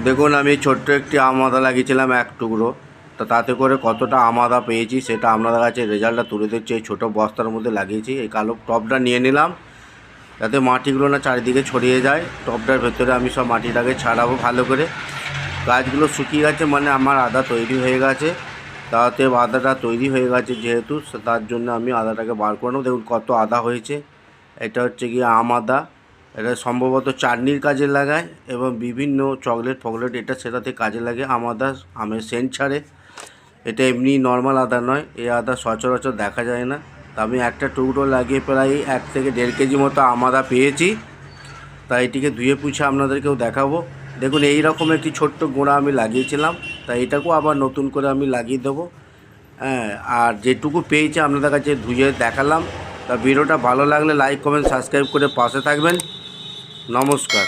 দেখুন, আমি ছোট্ট একটি আম আদা লাগিয়েছিলাম এক টুকরো। তো তাতে করে কতটা আম আদা পেয়েছি সেটা আপনাদের কাছে রেজাল্টটা তুলে দিচ্ছি। এই ছোটো বস্তার মধ্যে লাগিয়েছি। এই কালো টবটা নিয়ে নিলাম যাতে মাটিগুলো না চারিদিকে ছড়িয়ে যায়। টবটার ভেতরে আমি সব মাটিটাকে ছাড়াবো ভালো করে। গাছগুলো শুকিয়ে গেছে মানে আমার আদা তৈরি হয়ে গেছে। তাতে আদাটা তৈরি হয়ে গেছে যেহেতু, তার জন্য আমি আদাটাকে বার করে নেব। দেখুন কত আদা হয়েছে। এটা হচ্ছে গিয়ে আম আদা। এটা সম্ভবত চাটনির কাজে লাগায় এবং বিভিন্ন চকলেট ফকলেট এটা সেটাতে কাজে লাগে। আম আদা আমের সেন্ট ছাড়ে। এটা এমনি নর্মাল আদা নয়, এই আদা সচরাচর দেখা যায় না। তা আমি একটা টুকরো লাগিয়ে প্রায় 1 থেকে 1.5 কেজি মতো আম আদা পেয়েছি। তাই এটিকে ধুয়ে পুছে আপনাদেরকেও দেখাবো। দেখুন এই রকম একটি ছোট্ট গোড়া আমি লাগিয়েছিলাম, তাই এটাকেও আবার নতুন করে আমি লাগিয়ে দেবো। হ্যাঁ, আর যেটুকু পেয়েছি আপনাদের কাছে ধুয়ে দেখালাম। তা ভিডিওটা ভালো লাগলে লাইক কমেন্ট সাবস্ক্রাইব করে পাশে থাকবেন। নমস্কার।